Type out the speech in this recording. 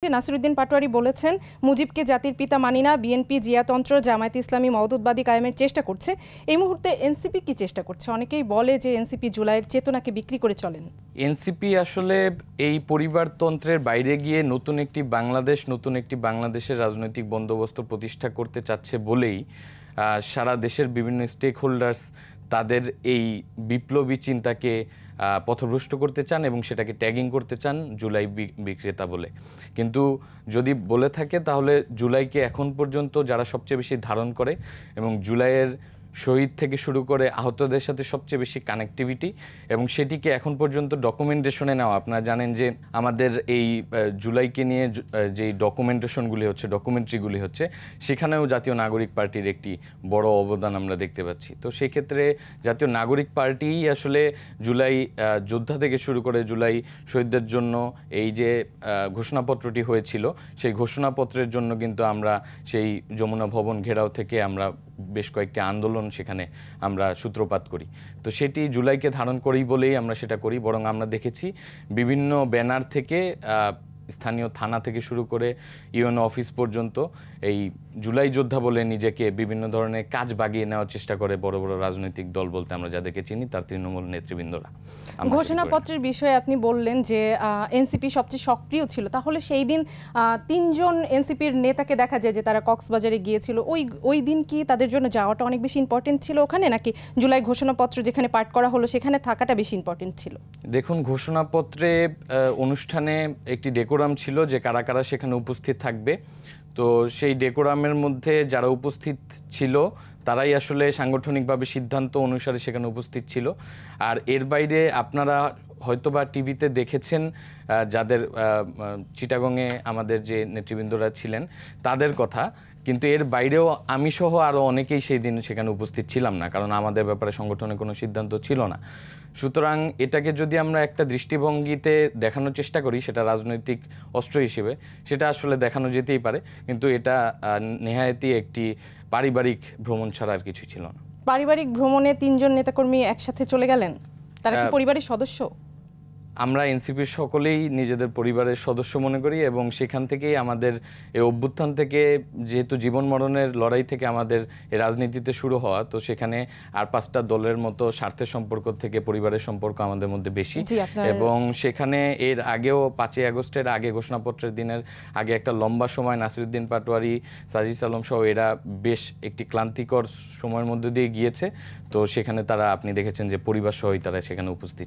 নাসিরউদ্দিন পাটোয়ারি বলেছেন, মুজিবকে জাতির পিতা মানি না, বিএনপি জিয়াতন্ত্র, জামায়াত ইসলামী মওদুদবাদী কায়েমের চেষ্টা করছে। এই মুহূর্তে এনসিপি কি চেষ্টা করছে? অনেকেই বলে যে এনসিপি জুলাইয়ের চেতনাকে বিক্রি করে চলেন। এনসিপি আসলে এই পরিবারতন্ত্রের বাইরে গিয়ে নতুন একটি বাংলাদেশের রাজনৈতিক বন্দোবস্ত প্রতিষ্ঠা করতে চাচ্ছে বলেই সারা দেশের বিভিন্ন স্টেক হোল্ডার্স তাদের এই বিপ্লবী চিন্তাকে পথভ্রষ্ট করতে চান এবং সেটাকে ট্যাগিং করতে চান জুলাই বিক্রেতা বলে। কিন্তু যদি বলে থাকে তাহলে জুলাইকে এখন পর্যন্ত যারা সবচেয়ে বেশি ধারণ করে এবং জুলাইয়ের শহীদ থেকে শুরু করে আহতদের সাথে সবচেয়ে বেশি কানেক্টিভিটি এবং সেটিকে এখন পর্যন্ত ডকুমেন্টেশনে নেওয়া। আপনারা জানেন যে আমাদের এই জুলাইকে নিয়ে যেই ডকুমেন্টারিগুলি হচ্ছে সেখানেও জাতীয় নাগরিক পার্টির একটি বড় অবদান আমরা দেখতে পাচ্ছি। তো সেক্ষেত্রে জাতীয় নাগরিক পার্টিই আসলে জুলাই যোদ্ধা থেকে শুরু করে জুলাই শহীদদের জন্য এই যে ঘোষণাপত্রটি হয়েছিল সেই ঘোষণাপত্রের জন্য কিন্তু আমরা সেই যমুনা ভবন ঘেরাও থেকে আমরা বেশ কয়েকটি আন্দোলন সেখানে আমরা সূত্রপাত করি। তো সেটি জুলাইকে ধারণ করেই বলেই আমরা সেটা করি। বরং আমরা দেখেছি বিভিন্ন ব্যানার থেকে স্থানীয় থানা থেকে শুরু করে ইউএনও অফিস পর্যন্ত এই জুলাই যোদ্ধা বলে নিজেকে বিভিন্ন ধরনের কাজ বাগিয়ে নেওয়ার চেষ্টা করে বড় বড় রাজনৈতিক দল বলতে আমরা যাদেরকে চিনি তার তৃণমূল নেতৃবৃন্দরা। ঘোষণাপত্রের বিষয়ে আপনি বললেন যে এনসিপি সবচেয়ে সক্রিয় ছিল, তাহলে সেই দিন তিনজন এনসিপির নেতাকে দেখা যায় যে তারা কক্সবাজারে গিয়েছিল। ওই দিন কি তাদের জন্য যাওয়াটা অনেক বেশি ইম্পর্টেন্ট ছিল ওখানে, নাকি জুলাই ঘোষণাপত্র যেখানে পাঠ করা হলো সেখানে থাকাটা বেশি ইম্পর্টেন্ট ছিল? দেখুন, ঘোষণাপত্রে অনুষ্ঠানে একটি ডেকোরাম ছিল যে কারা কারা সেখানে উপস্থিত থাকবে। তো সেই ডেকোরামের মধ্যে যারা উপস্থিত ছিল তারাই আসলে সাংগঠনিকভাবে সিদ্ধান্ত অনুসারে সেখানে উপস্থিত ছিল। আর এর বাইরে আপনারা হয়তোবা টিভিতে দেখেছেন যাদের চিটাগংয়ে আমাদের যে নেতৃবৃন্দরা ছিলেন তাদের কথা, কিন্তু এর বাইরেও আমি সহ আরও অনেকেই সেই দিন সেখানে উপস্থিত ছিলাম না, কারণ আমাদের ব্যাপারে সংগঠনের কোনো সিদ্ধান্ত ছিল না। সুতরাং এটাকে যদি আমরা একটা দৃষ্টিভঙ্গিতে দেখানোর চেষ্টা করি সেটা রাজনৈতিক অস্ত্র হিসেবে, সেটা আসলে দেখানো যেতেই পারে, কিন্তু এটা নেহায়েতই একটি পারিবারিক ভ্রমণ ছাড়া আর কিছু ছিল না। পারিবারিক ভ্রমণে তিনজন নেতাকর্মী একসাথে চলে গেলেন, তারা কি পরিবারের সদস্য? আমরা এনসিপির সকলেই নিজেদের পরিবারের সদস্য মনে করি এবং সেখান থেকেই আমাদের এই অভ্যুত্থান থেকে, যেহেতু জীবন মরণের লড়াই থেকে আমাদের এই রাজনীতিতে শুরু হওয়া, তো সেখানে আর পাঁচটা দলের মতো স্বার্থের সম্পর্ক থেকে পরিবারের সম্পর্ক আমাদের মধ্যে বেশি। এবং সেখানে এর আগেও 5ই আগস্টের আগে, ঘোষণাপত্রের দিনের আগে একটা লম্বা সময় নাসিরউদ্দিন পাটোয়ারি, সাজিদ আলম সহ এরা বেশ একটি ক্লান্তিকর সময়ের মধ্যে দিয়ে গিয়েছে। তো সেখানে তারা, আপনি দেখেছেন যে পরিবার সহই তারা সেখানে উপস্থিত।